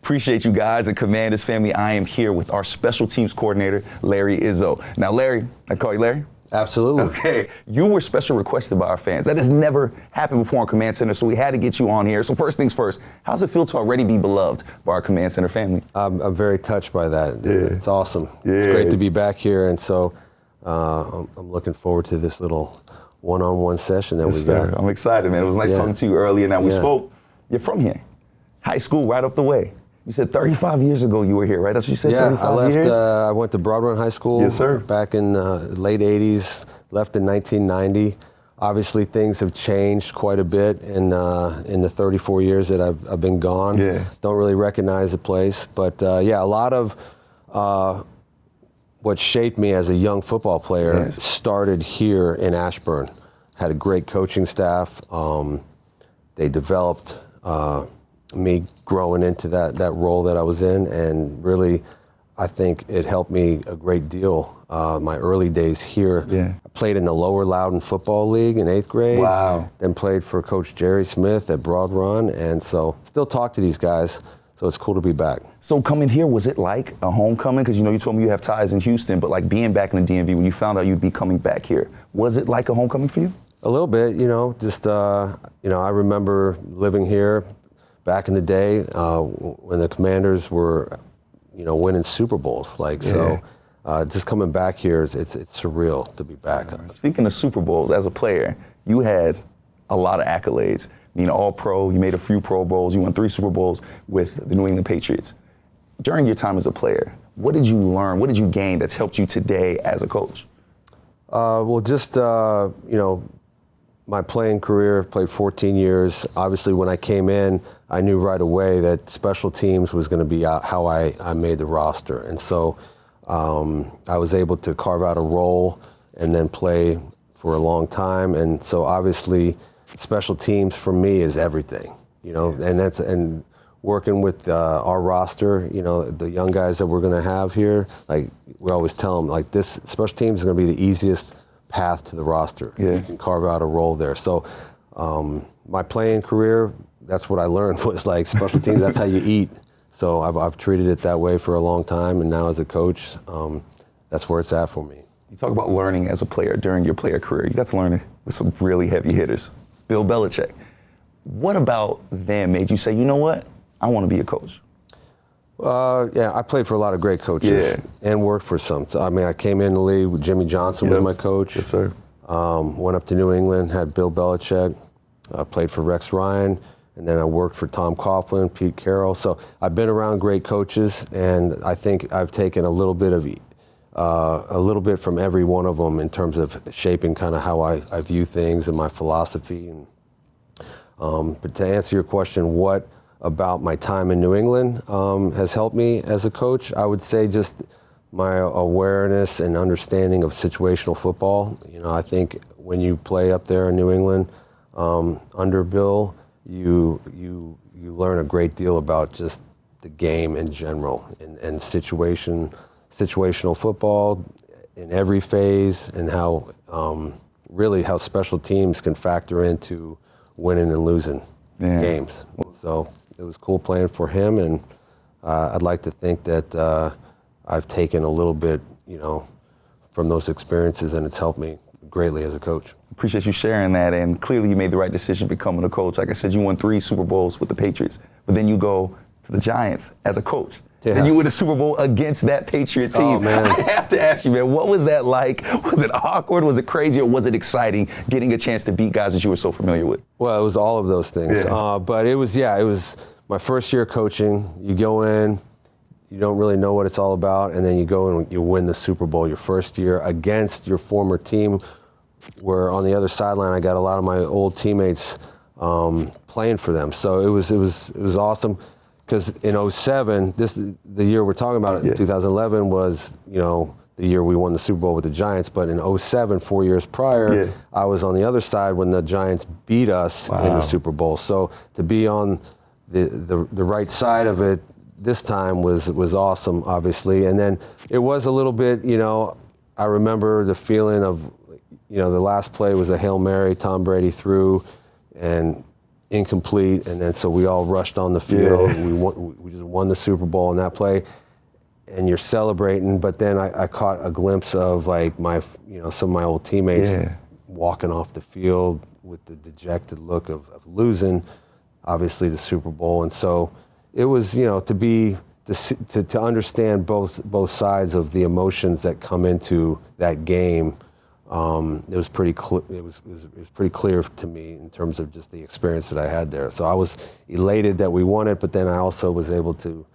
Appreciate you guys and Commanders family. I am here with our special teams coordinator, Larry Izzo. Now, Larry, I call you Larry? Absolutely. Okay, you were special requested by our fans. That has never happened before on Command Center, so we had to get you on here. So first things first, how does it feel to already be beloved by our Command Center family? I'm very touched by that. Yeah. It's awesome. Yeah. It's great to be back here, and so I'm looking forward to this little one-on-one session that we got. I'm excited, man. It was nice talking to you earlier. Now, we spoke. You're from here. High school right up the way. You said 35 years ago you were here, right? That's what you said, 35 years? I went to Broad Run High School. Yes, sir. Back in late 80s, left in 1990. Obviously, things have changed quite a bit in the 34 years that I've been gone. Yeah. Don't really recognize the place. But, a lot of what shaped me as a young football player started here in Ashburn. Had a great coaching staff. They developed me growing into that role that I was in, and really, I think it helped me a great deal. My early days here, I played in the Lower Loudon Football League in 8th grade. Wow. Then played for Coach Jerry Smith at Broad Run, and so still talk to these guys, so it's cool to be back. So coming here, was it like a homecoming? Because you told me you have ties in Houston, but like being back in the DMV when you found out you'd be coming back here, was it like a homecoming for you? A little bit, I remember living here back in the day when the Commanders were, winning Super Bowls. Just coming back here, it's surreal to be back. Speaking of Super Bowls, as a player, you had a lot of accolades. All-Pro, you made a few Pro Bowls, you won 3 Super Bowls with the New England Patriots. During your time as a player, what did you learn, what did you gain that's helped you today as a coach? My playing career, played 14 years. Obviously, when I came in, I knew right away that special teams was going to be how I made the roster. And so I was able to carve out a role and then play for a long time. And so obviously, special teams for me is everything, and working with our roster, the young guys that we're going to have here, we always tell them, this special teams is going to be the easiest path to the roster. You can carve out a role there. So my playing career, that's what I learned was special teams, that's how you eat. So I've treated it that way for a long time, and now as a coach, that's where it's at for me. You talk about learning as a player during your player career. You got to learn with some really heavy hitters. Bill Belichick. What about them made you say, you know what, I want to be a coach? I played for a lot of great coaches and worked for some. So, I came in the league with Jimmy Johnson was my coach. Yes, sir. Went up to New England, had Bill Belichick, played for Rex Ryan, and then I worked for Tom Coughlin, Pete Carroll. So I've been around great coaches, and I think I've taken a little bit from every one of them in terms of shaping kind of how I view things and my philosophy. But to answer your question, what about my time in New England has helped me as a coach? I would say just my awareness and understanding of situational football. I think when you play up there in New England under Bill, you learn a great deal about just the game in general and situational football in every phase, and how how special teams can factor into winning and losing games. So it was cool playing for him, and I'd like to think that I've taken a little bit, from those experiences, and it's helped me greatly as a coach. Appreciate you sharing that, and clearly you made the right decision becoming a coach. Like I said, you won 3 Super Bowls with the Patriots, but then you go to the Giants as a coach. And you win a Super Bowl against that Patriot team. Oh, man. I have to ask you, man, what was that like? Was it awkward? Was it crazy? Or was it exciting getting a chance to beat guys that you were so familiar with? Well, it was all of those things. But it was my first year coaching. You go in, you don't really know what it's all about, and then you go and you win the Super Bowl your first year against your former team, where on the other sideline I got a lot of my old teammates playing for them. So it was awesome. Because in 2007, the year we're talking about, 2011 was, the year we won the Super Bowl with the Giants. But in 2007, 4 years prior, I was on the other side when the Giants beat us in the Super Bowl. So to be on the right side of it this time was awesome, obviously. And then it was a little bit, I remember the feeling of, the last play was a Hail Mary Tom Brady threw, and incomplete, and then so we all rushed on the field. Yeah. We just won the Super Bowl in that play, and you're celebrating. But then I caught a glimpse of like some of my old teammates walking off the field with the dejected look of losing, obviously the Super Bowl, and so it was to understand both sides of the emotions that come into that game. It was pretty clear to me in terms of just the experience that I had there. So I was elated that we won it, but then I also was able to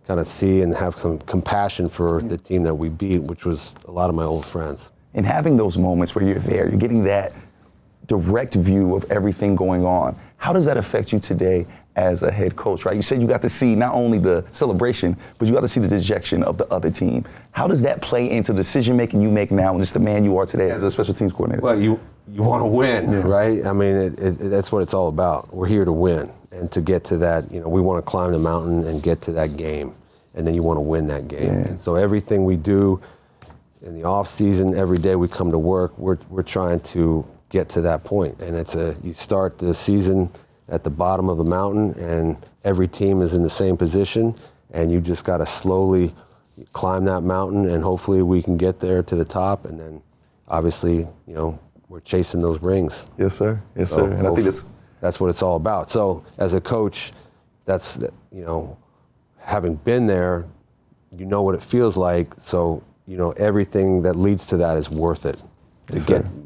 kind of see and have some compassion for the team that we beat, which was a lot of my old friends. And having those moments where you're there, you're getting that direct view of everything going on. How does that affect you today as a head coach, right? You said you got to see not only the celebration, but you got to see the dejection of the other team. How does that play into the decision making you make now and just the man you are today as a special teams coordinator? Well, you want to win, right? I mean, that's what it's all about. We're here to win, and to get to that, we want to climb the mountain and get to that game, and then you want to win that game. Yeah. And so everything we do in the off season, every day we come to work, we're trying to get to that point. And you start the season at the bottom of the mountain, and every team is in the same position, and you just got to slowly climb that mountain, and hopefully we can get there to the top, and then obviously, we're chasing those rings. Yes, sir. Yes, sir. And I think that's what it's all about. So as a coach, that's, having been there, you know what it feels like, so, everything that leads to that is worth it.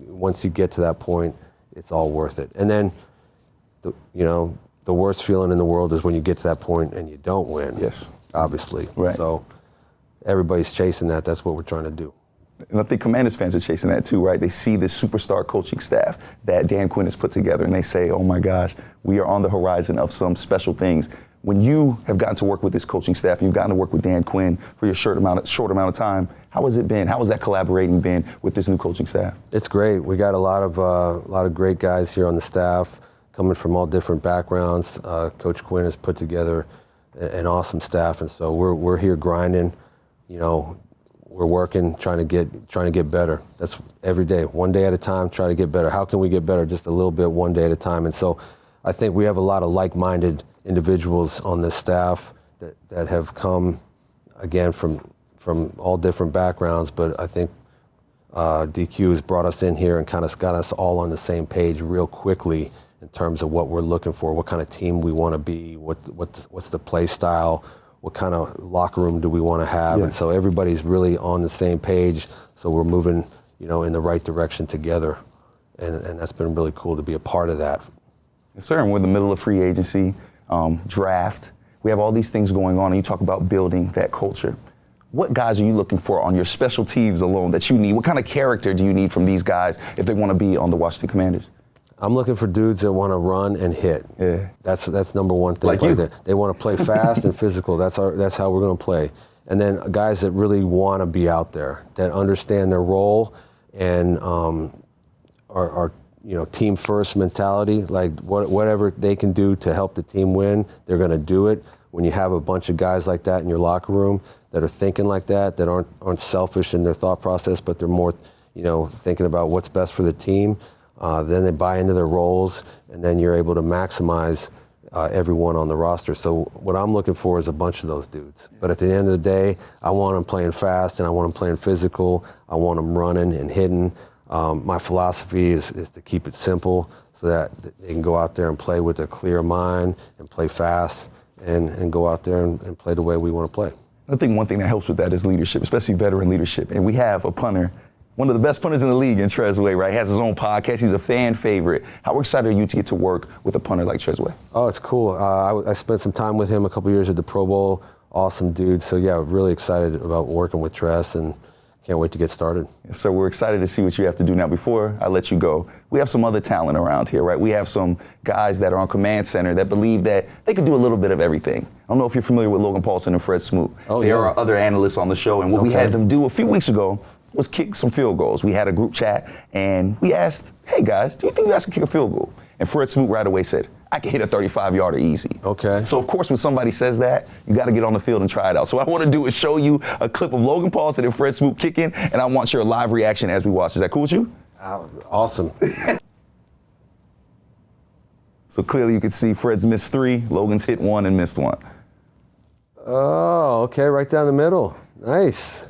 Once you get to that point, it's all worth it. And then, the worst feeling in the world is when you get to that point and you don't win. Yes. Obviously. Right. So everybody's chasing that. That's what we're trying to do. And I think Commanders fans are chasing that too, right? They see this superstar coaching staff that Dan Quinn has put together, and they say, oh my gosh, we are on the horizon of some special things. When you have gotten to work with this coaching staff, and you've gotten to work with Dan Quinn for your short amount of time, how has it been? How has that collaborating been with this new coaching staff? It's great. We got a lot of great guys here on the staff, coming from all different backgrounds. Coach Quinn has put together an awesome staff, and so we're here grinding. We're working, trying to get better. That's every day, one day at a time, try to get better. How can we get better? Just a little bit, one day at a time. And so I think we have a lot of like-minded individuals on this staff that have come, again, from all different backgrounds, but I think DQ has brought us in here and kind of got us all on the same page real quickly in terms of what we're looking for, what kind of team we want to be, what's the play style, what kind of locker room do we want to have. And so everybody's really on the same page, so we're moving in the right direction together, and that's been really cool to be a part of that. Yes, sir. And we're in the middle of free agency, draft. We have all these things going on, and you talk about building that culture. What guys are you looking for on your special teams alone that you need? What kind of character do you need from these guys if they want to be on the Washington Commanders? I'm looking for dudes that want to run and hit. Yeah. That's number one thing. Like you. They want to play fast and physical. That's how we're going to play. And then guys that really want to be out there, that understand their role and are team first mentality. Like whatever they can do to help the team win, they're going to do it. When you have a bunch of guys like that in your locker room that are thinking like that aren't selfish in their thought process, but they're more, thinking about what's best for the team. Then they buy into their roles, and then you're able to maximize everyone on the roster. So what I'm looking for is a bunch of those dudes. But at the end of the day, I want them playing fast, and I want them playing physical. I want them running and hitting. My philosophy is to keep it simple so that they can go out there and play with a clear mind and play fast and go out there and play the way we want to play. I think one thing that helps with that is leadership, especially veteran leadership. And we have a punter, one of the best punters in the league in Trezway, right? He has his own podcast. He's a fan favorite. How excited are you to get to work with a punter like Trezway? Oh, it's cool. I spent some time with him a couple years at the Pro Bowl. Awesome dude. So, yeah, really excited about working with Trez and can't wait to get started. Yes, so we're excited to see what you have to do. Now, before I let you go, we have some other talent around here, right? We have some guys that are on command center that believe that they could do a little bit of everything. I don't know if you're familiar with Logan Paulson and Fred Smoot. Oh, there are other analysts on the show, and what we had them do a few weeks ago was kick some field goals. We had a group chat, and we asked, hey, guys, do you think you guys can kick a field goal? And Fred Smoot right away said, I can hit a 35-yarder easy. Okay. So, of course, when somebody says that, you got to get on the field and try it out. So what I want to do is show you a clip of Logan Paulson and Fred Smoot kicking, and I want your live reaction as we watch. Is that cool with you? Awesome. So clearly you can see Fred's missed 3, Logan's hit 1 and missed 1. Oh, okay, right down the middle. Nice.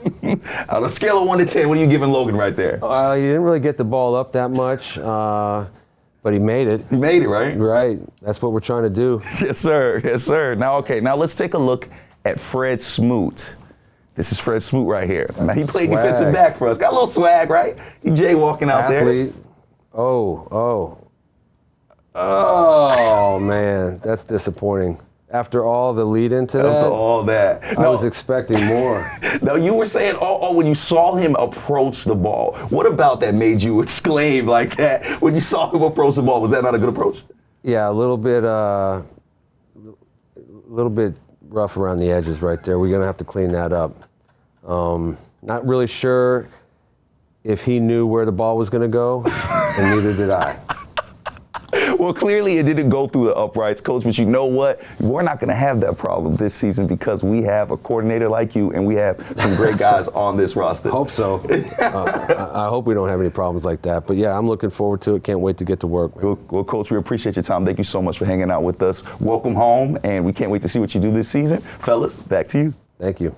On a scale of 1 to 10, what are you giving Logan right there? He didn't really get the ball up that much, but he made it. He made it, right? Right. That's what we're trying to do. Yes, sir. Yes, sir. Now let's take a look at Fred Smoot. This is Fred Smoot right here. Now, he played defensive back for us. Got a little swag, right? He jaywalking out Athlete. there. Oh, man, that's disappointing. After all the lead into that? After all that. I was expecting more. No, you were saying, when you saw him approach the ball. What about that made you exclaim like that? When you saw him approach the ball, was that not a good approach? Yeah, a little bit rough around the edges right there. We're going to have to clean that up. Not really sure if he knew where the ball was going to go, and neither did I. Well, clearly it didn't go through the uprights, Coach, but you know what? We're not going to have that problem this season because we have a coordinator like you and we have some great guys on this roster. Hope so. I hope we don't have any problems like that. But, yeah, I'm looking forward to it. Can't wait to get to work. Well, Coach, we appreciate your time. Thank you so much for hanging out with us. Welcome home, and we can't wait to see what you do this season. Fellas, back to you. Thank you.